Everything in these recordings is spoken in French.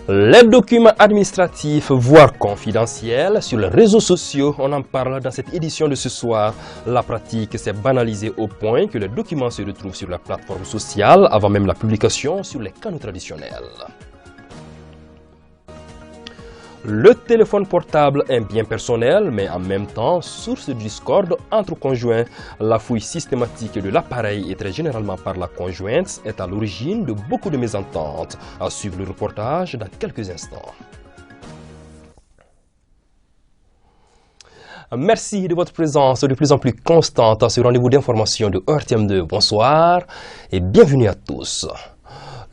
Les documents administratifs, voire confidentiels, sur les réseaux sociaux, on en parle dans cette édition de ce soir. La pratique s'est banalisée au point que les documents se retrouvent sur la plateforme sociale avant même la publication sur les canaux traditionnels. Le téléphone portable est un bien personnel, mais en même temps source de discorde entre conjoints. La fouille systématique de l'appareil et très généralement par la conjointe est à l'origine de beaucoup de mésententes. À suivre le reportage dans quelques instants. Merci de votre présence de plus en plus constante à ce rendez-vous d'information de RTM2. Bonsoir et bienvenue à tous.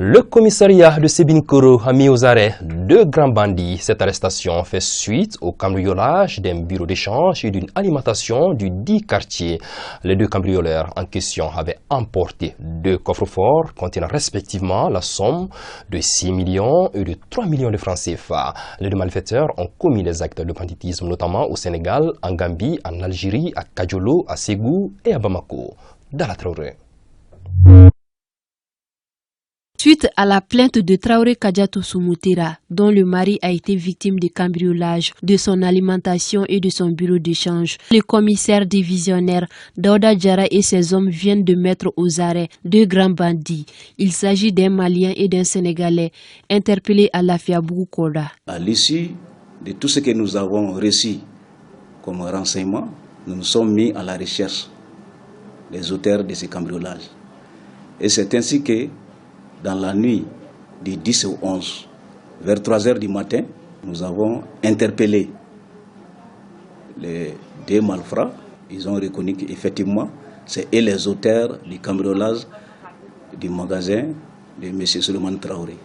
Le commissariat de Sébinikoro a mis aux arrêts 2 grands bandits. Cette arrestation fait suite au cambriolage d'un bureau d'échange et d'une alimentation du dit quartier. Les 2 cambrioleurs en question avaient emporté 2 coffres-forts contenant respectivement la somme de 6 millions et de 3 millions de francs CFA. Les 2 malfaiteurs ont commis des actes de banditisme notamment au Sénégal, en Gambie, en Algérie, à Kajolo, à Ségou et à Bamako. Dala Traoré. Suite à la plainte de Traoré Kadiatou Soumoutera, dont le mari a été victime de cambriolage de son alimentation et de son bureau d'échange, le commissaire divisionnaire Daouda Diarra et ses hommes viennent de mettre aux arrêts 2 grands bandits. Il s'agit d'un Malien et d'un Sénégalais interpellés à Lafiabougou Koda. À l'issue de tout ce que nous avons reçu comme renseignement, nous nous sommes mis à la recherche des auteurs de ces cambriolages. Et c'est ainsi que dans la nuit du 10 au 11, vers 3 heures du matin, nous avons interpellé les 2 malfrats. Ils ont reconnu qu'effectivement, c'est eux les auteurs du cambriolage du magasin de M. Souleymane Traoré.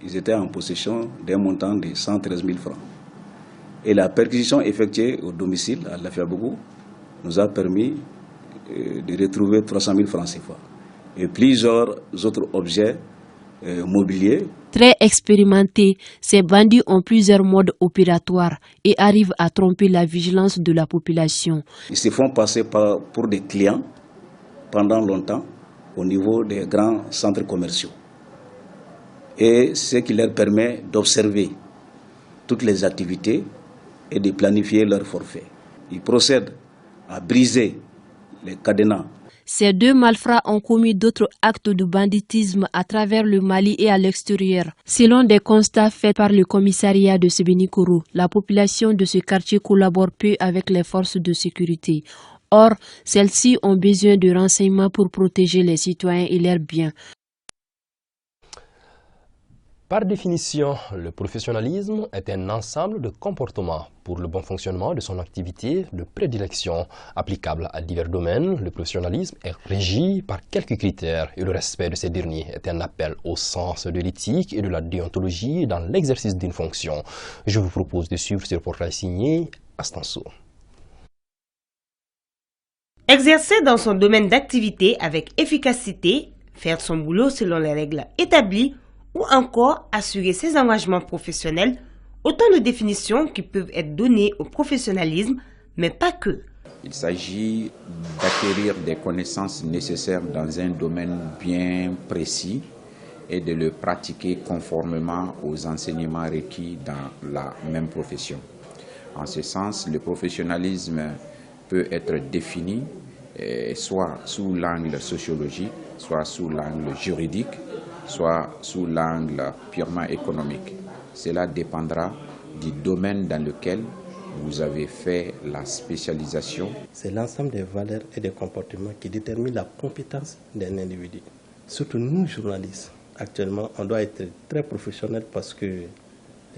Ils étaient en possession d'un montant de 113 000 francs. Et la perquisition effectuée au domicile à Lafiabougou nous a permis de retrouver 300 000 francs CFA et plusieurs autres objets mobilier. Très expérimentés, ces bandits ont plusieurs modes opératoires et arrivent à tromper la vigilance de la population. Ils se font passer pour des clients pendant longtemps au niveau des grands centres commerciaux. Et ce qui leur permet d'observer toutes les activités et de planifier leur forfait. Ils procèdent à briser les cadenas. Ces 2 malfrats ont commis d'autres actes de banditisme à travers le Mali et à l'extérieur. Selon des constats faits par le commissariat de Sébinikoro, la population de ce quartier collabore peu avec les forces de sécurité. Or, celles-ci ont besoin de renseignements pour protéger les citoyens et leurs biens. Par définition, le professionnalisme est un ensemble de comportements pour le bon fonctionnement de son activité de prédilection. Applicable à divers domaines, le professionnalisme est régi par quelques critères et le respect de ces derniers est un appel au sens de l'éthique et de la déontologie dans l'exercice d'une fonction. Je vous propose de suivre ce reportage signé Astanso. Exercer dans son domaine d'activité avec efficacité, faire son boulot selon les règles établies, ou encore assurer ses engagements professionnels, autant de définitions qui peuvent être données au professionnalisme, mais pas que. Il s'agit d'acquérir des connaissances nécessaires dans un domaine bien précis et de le pratiquer conformément aux enseignements requis dans la même profession. En ce sens, le professionnalisme peut être défini soit sous l'angle sociologique, soit sous l'angle juridique, soit sous l'angle purement économique. Cela dépendra du domaine dans lequel vous avez fait la spécialisation. C'est l'ensemble des valeurs et des comportements qui déterminent la compétence d'un individu. Surtout nous, journalistes, actuellement, on doit être très professionnels parce que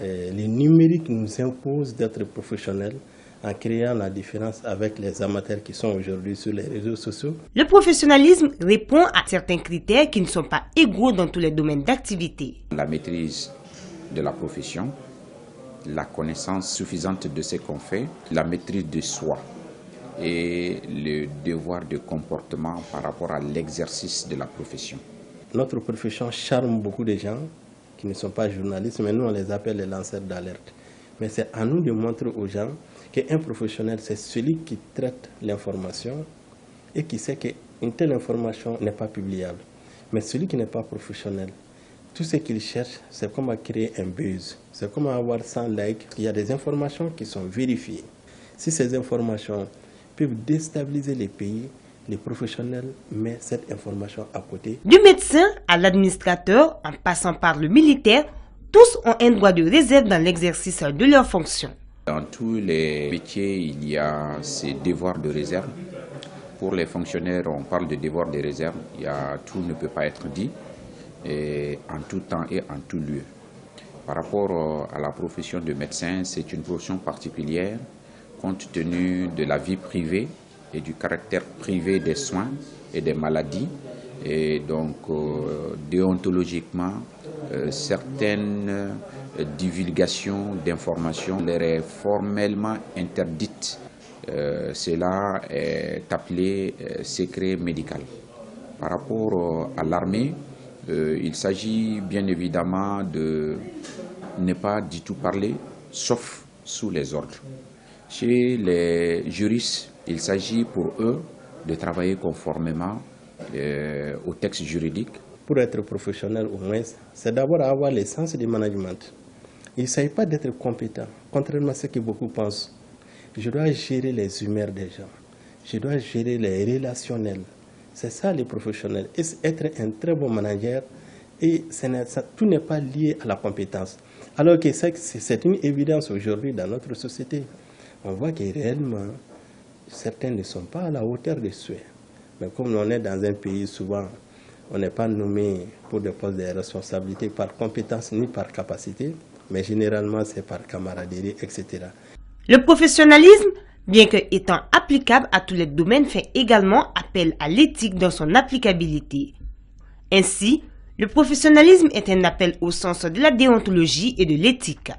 le numérique nous impose d'être professionnels en créant la différence avec les amateurs qui sont aujourd'hui sur les réseaux sociaux. Le professionnalisme répond à certains critères qui ne sont pas égaux dans tous les domaines d'activité. La maîtrise de la profession, la connaissance suffisante de ce qu'on fait, la maîtrise de soi et le devoir de comportement par rapport à l'exercice de la profession. Notre profession charme beaucoup de gens qui ne sont pas journalistes, mais nous on les appelle les lanceurs d'alerte. Mais c'est à nous de montrer aux gens qu'un professionnel, c'est celui qui traite l'information et qui sait qu'une telle information n'est pas publiable. Mais celui qui n'est pas professionnel, tout ce qu'ils cherchent, c'est comment créer un buzz. C'est comment avoir 100 likes. Il y a des informations qui sont vérifiées. Si ces informations peuvent déstabiliser les pays, les professionnels mettent cette information à côté. Du médecin à l'administrateur, en passant par le militaire, tous ont un droit de réserve dans l'exercice de leurs fonctions. Dans tous les métiers, il y a ces devoirs de réserve. Pour les fonctionnaires, on parle de devoirs de réserve. Tout ne peut pas être dit et en tout temps et en tout lieu. Par rapport à la profession de médecin, c'est une profession particulière compte tenu de la vie privée et du caractère privé des soins et des maladies. Et donc, déontologiquement, certaines divulgations d'informations leur est formellement interdite. Cela est appelé secret médical. Par rapport à l'armée, il s'agit bien évidemment de ne pas du tout parler, sauf sous les ordres. Chez les juristes, il s'agit pour eux de travailler conformément au texte juridique. Pour être professionnel au moins, c'est d'abord avoir le sens du management. Il ne s'agit pas d'être compétent, contrairement à ce que beaucoup pensent. Je dois gérer les humeurs des gens. Je dois gérer les relationnels. C'est ça les professionnels. Et être un très bon manager, et tout n'est pas lié à la compétence. Alors que c'est une évidence aujourd'hui dans notre société. On voit que réellement, certains ne sont pas à la hauteur des souhaits. Mais comme on est dans un pays, souvent, on n'est pas nommé pour des postes de responsabilité par compétence ni par capacité, mais généralement c'est par camaraderie, etc. Le professionnalisme, bien que étant applicable à tous les domaines, fait également appel à l'éthique dans son applicabilité. Ainsi, le professionnalisme est un appel au sens de la déontologie et de l'éthique.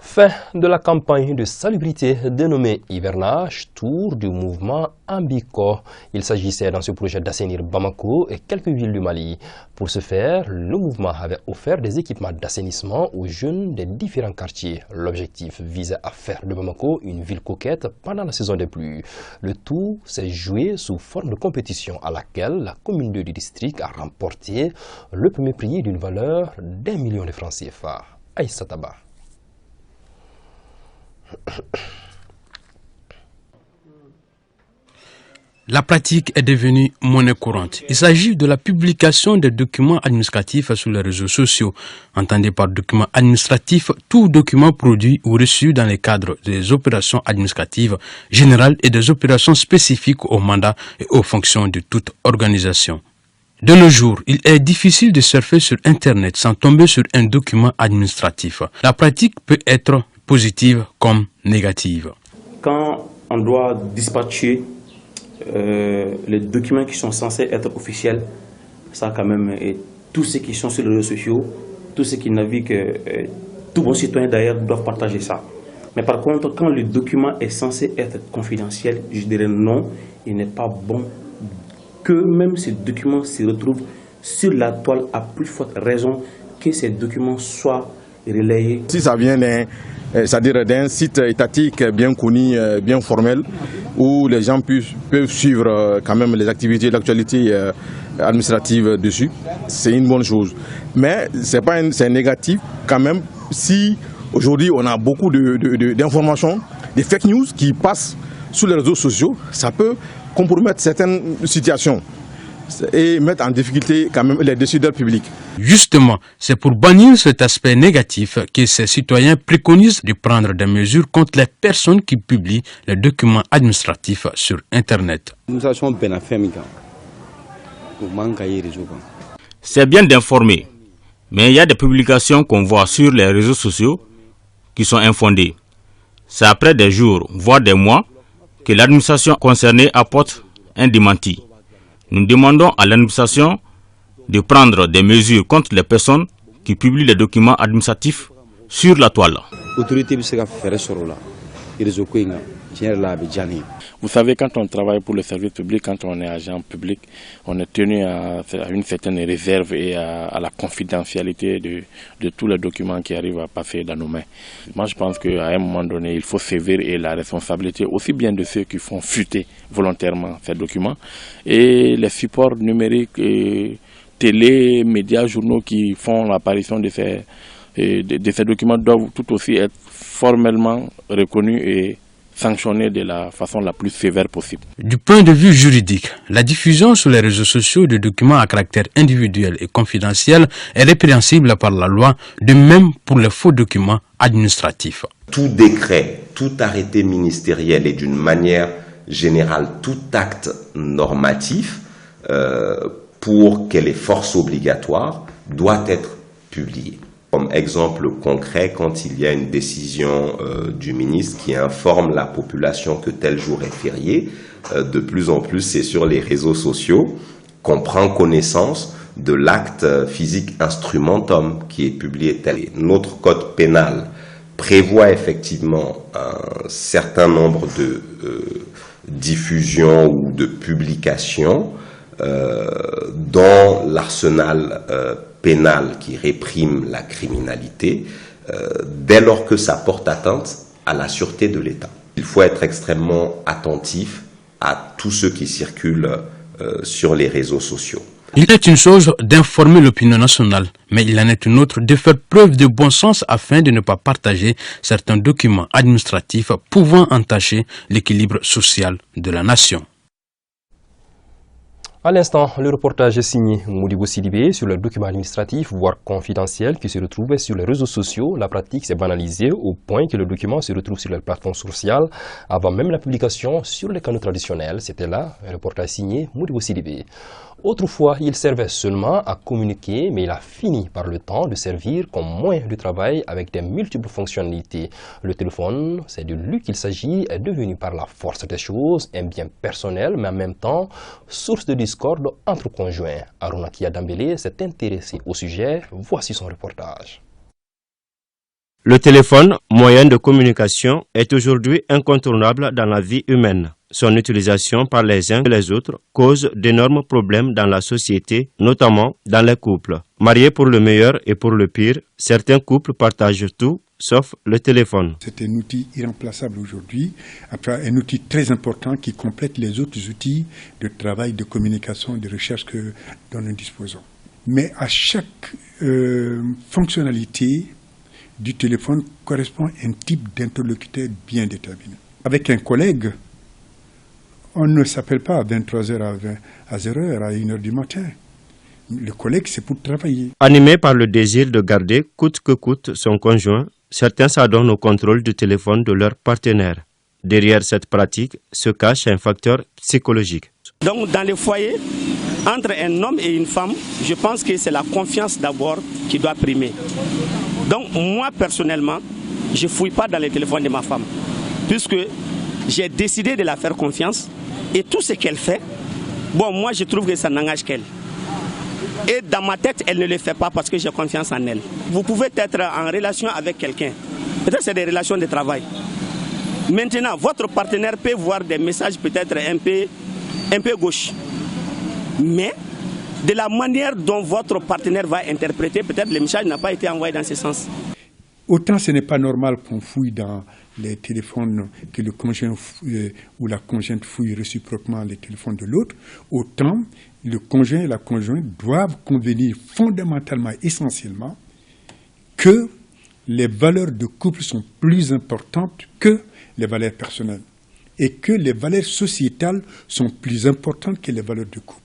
Fin de la campagne de salubrité dénommée Hivernage, tour du mouvement Ambiko. Il s'agissait dans ce projet d'assainir Bamako et quelques villes du Mali. Pour ce faire, le mouvement avait offert des équipements d'assainissement aux jeunes des différents quartiers. L'objectif visait à faire de Bamako une ville coquette pendant la saison des pluies. Le tout s'est joué sous forme de compétition à laquelle la commune 2 du district a remporté le premier prix d'une valeur d'1 million de francs CFA. Aïssa Taba. La pratique est devenue monnaie courante. Il s'agit de la publication des documents administratifs sur les réseaux sociaux. Entendez par document administratif tout document produit ou reçu dans le cadre des opérations administratives générales et des opérations spécifiques aux mandats et aux fonctions de toute organisation. De nos jours, il est difficile de surfer sur Internet sans tomber sur un document administratif. La pratique peut être positive comme négative. Quand on doit dispatcher les documents qui sont censés être officiels, ça quand même, et tous ceux qui sont sur les réseaux sociaux, tous ceux qui naviguent, tout bon citoyen d'ailleurs doivent partager ça. Mais par contre, quand le document est censé être confidentiel, je dirais non, il n'est pas bon que même ces documents se retrouvent sur la toile, à plus forte raison que ces documents soient relayés. Si ça vient c'est-à-dire d'un site étatique bien connu, bien formel, où les gens peuvent suivre quand même les activités, l'actualité administrative dessus, c'est une bonne chose. Mais c'est négatif quand même si aujourd'hui on a beaucoup d'informations, des fake news qui passent sur les réseaux sociaux, ça peut compromettre certaines situations et mettre en difficulté quand même les décideurs publics. Justement, c'est pour bannir cet aspect négatif que ces citoyens préconisent de prendre des mesures contre les personnes qui publient les documents administratifs sur Internet. C'est bien d'informer, mais il y a des publications qu'on voit sur les réseaux sociaux qui sont infondées. C'est après des jours, voire des mois, que l'administration concernée apporte un démenti. Nous demandons à l'administration de prendre des mesures contre les personnes qui publient les documents administratifs sur la toile. Vous savez, quand on travaille pour le service public, quand on est agent public, on est tenu à une certaine réserve et à la confidentialité de tous les documents qui arrivent à passer dans nos mains. Moi, je pense qu'à un moment donné, il faut sévir et la responsabilité aussi bien de ceux qui font fuiter volontairement ces documents et les supports numériques, télé, médias, journaux qui font l'apparition de ces documents doivent tout aussi être formellement reconnus et sanctionnés de la façon la plus sévère possible. Du point de vue juridique, la diffusion sur les réseaux sociaux de documents à caractère individuel et confidentiel est répréhensible par la loi, de même pour les faux documents administratifs. Tout décret, tout arrêté ministériel et d'une manière générale, tout acte normatif pour que les forces obligatoires doit être publié. Comme exemple concret, quand il y a une décision du ministre qui informe la population que tel jour est férié, de plus en plus c'est sur les réseaux sociaux qu'on prend connaissance de l'acte physique instrumentum qui est publié tel. Notre code pénal prévoit effectivement un certain nombre de diffusions ou de publications dans l'arsenal pénal qui réprime la criminalité, dès lors que ça porte atteinte à la sûreté de l'État. Il faut être extrêmement attentif à tous ceux qui circulent sur les réseaux sociaux. Il est une chose d'informer l'opinion nationale, mais il en est une autre de faire preuve de bon sens afin de ne pas partager certains documents administratifs pouvant entacher l'équilibre social de la nation. À l'instant, le reportage est signé Modibo Sidibé sur le document administratif, voire confidentiel, qui se retrouve sur les réseaux sociaux. La pratique s'est banalisée au point que le document se retrouve sur les plateformes sociales avant même la publication sur les canaux traditionnels. C'était là un reportage signé Modibo Sidibé. Autrefois, il servait seulement à communiquer, mais il a fini par le temps de servir comme moyen de travail avec des multiples fonctionnalités. Le téléphone, c'est de lui qu'il s'agit, est devenu par la force des choses un bien personnel, mais en même temps source de discorde entre conjoints. Aruna Dambélé s'est intéressé au sujet. Voici son reportage. Le téléphone, moyen de communication, est aujourd'hui incontournable dans la vie humaine. Son utilisation par les uns et les autres cause d'énormes problèmes dans la société, notamment dans les couples. Mariés pour le meilleur et pour le pire, certains couples partagent tout, sauf le téléphone. C'est un outil irremplaçable aujourd'hui, un outil très important qui complète les autres outils de travail, de communication, de recherche dont nous disposons. Mais à chaque fonctionnalité du téléphone correspond un type d'interlocuteur bien déterminé. Avec un collègue, on ne s'appelle pas à 23h à 0h, à 1h du matin. Le collègue, c'est pour travailler. Animé par le désir de garder coûte que coûte son conjoint, certains s'adonnent au contrôle du téléphone de leur partenaire. Derrière cette pratique se cache un facteur psychologique. Donc dans les foyers, entre un homme et une femme, je pense que c'est la confiance d'abord qui doit primer. Donc moi personnellement, je ne fouille pas dans les téléphones de ma femme, puisque j'ai décidé de la faire confiance et tout ce qu'elle fait, bon moi je trouve que ça n'engage qu'elle. Et dans ma tête, elle ne le fait pas parce que j'ai confiance en elle. Vous pouvez être en relation avec quelqu'un, peut-être c'est des relations de travail. Maintenant, votre partenaire peut voir des messages peut-être un peu gauche. Mais de la manière dont votre partenaire va interpréter, peut-être le message n'a pas été envoyé dans ce sens. Autant ce n'est pas normal qu'on fouille dans les téléphones, que le conjoint ou la conjointe fouille réciproquement les téléphones de l'autre, autant le conjoint et la conjointe doivent convenir fondamentalement, essentiellement, que les valeurs de couple sont plus importantes que les valeurs personnelles et que les valeurs sociétales sont plus importantes que les valeurs de couple.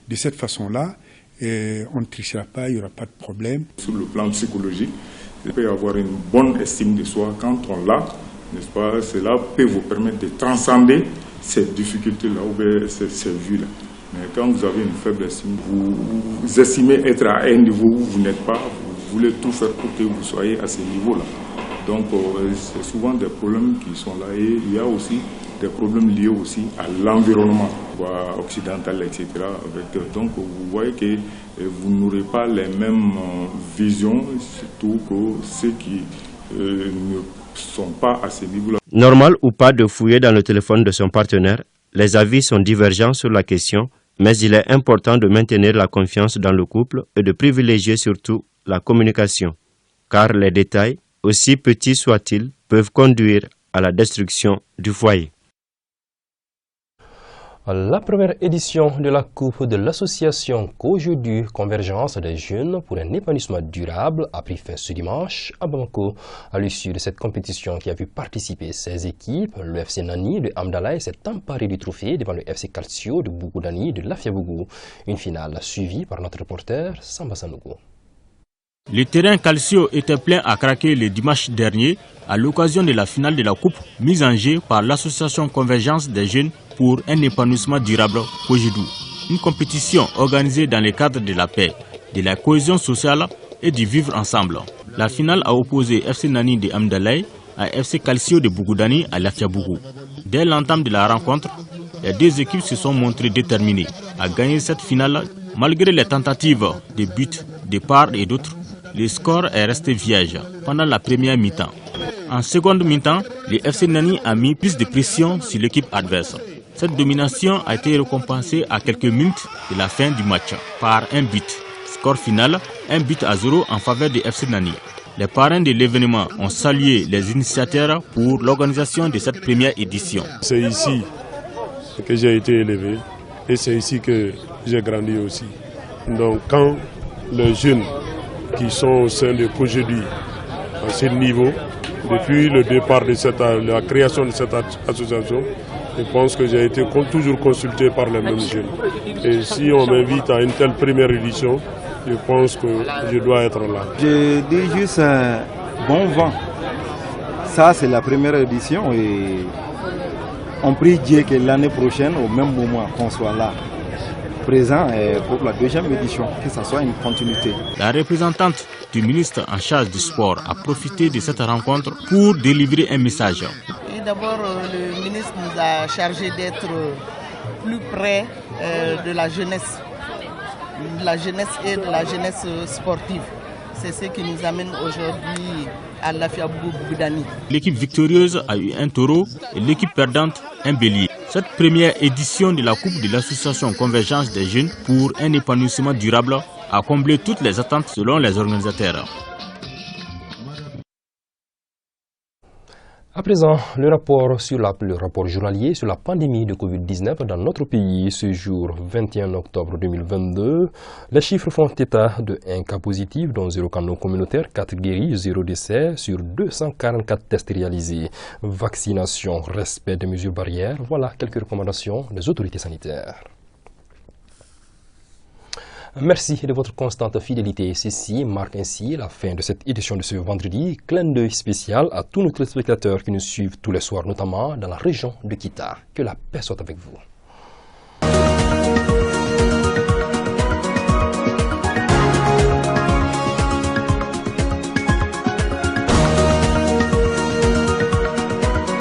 De cette façon-là, on ne trichera pas, il n'y aura pas de problème. Sur le plan psychologique, il peut y avoir une bonne estime de soi quand on l'a, n'est-ce pas? Cela peut vous permettre de transcender ces difficultés-là ou ces vues-là. Mais quand vous avez une faible estime, vous estimez être à un niveau où vous n'êtes pas, vous voulez tout faire pour que vous soyez à ce niveau-là. Donc c'est souvent des problèmes qui sont là et il y a aussi des problèmes liés aussi à l'environnement occidental, etc. Donc vous voyez que vous n'aurez pas les mêmes visions, surtout que ceux qui ne sont pas à ce niveau-là. Normal ou pas de fouiller dans le téléphone de son partenaire, les avis sont divergents sur la question, mais il est important de maintenir la confiance dans le couple et de privilégier surtout la communication, car les détails, aussi petits soient-ils, peuvent conduire à la destruction du foyer. La première édition de la Coupe de l'association Cojedu Convergence des jeunes pour un épanouissement durable a pris fin ce dimanche à Bamako. À l'issue de cette compétition qui a vu participer 16 équipes, le FC Nani de Amdalaï s'est emparé du trophée devant le FC Calcio de Bougoudani de Lafiabougou. Une finale suivie par notre reporter Samba Sanogo. Le terrain Calcio était plein à craquer le dimanche dernier à l'occasion de la finale de la Coupe mise en jeu par l'association Convergence des jeunes pour un épanouissement durable Cojedu. Une compétition organisée dans le cadre de la paix, de la cohésion sociale et du vivre ensemble. La finale a opposé FC Nani de Amdalaï à FC Calcio de Bougoudani à Lafiabougou. Dès l'entame de la rencontre, les deux équipes se sont montrées déterminées à gagner cette finale malgré les tentatives de buts de part et d'autre. Le score est resté vierge pendant la première mi-temps. En seconde mi-temps, le FC Nani a mis plus de pression sur l'équipe adverse. Cette domination a été récompensée à quelques minutes de la fin du match par un but. Score final, 1-0 en faveur du FC Nani. Les parrains de l'événement ont salué les initiateurs pour l'organisation de cette première édition. C'est ici que j'ai été élevé et c'est ici que j'ai grandi aussi. Donc quand les jeunes qui sont au sein de Cojedu à ce niveau, depuis le départ de la création de cette association, je pense que j'ai été toujours consulté par les mêmes jeunes. Et si on m'invite à une telle première édition, je pense que je dois être là. Je dis juste un bon vent. Ça, c'est la première édition et on prie Dieu que l'année prochaine, au même moment qu'on soit là, présent pour la deuxième édition, que ça soit une continuité. La représentante du ministre en charge du sport a profité de cette rencontre pour délivrer un message. D'abord, le ministre nous a chargé d'être plus près de la jeunesse et de la jeunesse sportive. C'est ce qui nous amène aujourd'hui à Lafiabougou-Bougoudani. L'équipe victorieuse a eu un taureau et l'équipe perdante un bélier. Cette première édition de la Coupe de l'association Convergence des jeunes pour un épanouissement durable a comblé toutes les attentes selon les organisateurs. À présent, le rapport journalier sur la pandémie de Covid-19 dans notre pays ce jour 21 octobre 2022. Les chiffres font état de 1 cas positif, dont 0 cas non communautaire, 4 guéris, 0 décès sur 244 tests réalisés. Vaccination, respect des mesures barrières, voilà quelques recommandations des autorités sanitaires. Merci de votre constante fidélité. Ceci marque ainsi la fin de cette édition de ce vendredi. Clin d'œil spécial à tous nos téléspectateurs qui nous suivent tous les soirs, notamment dans la région de Kita. Que la paix soit avec vous.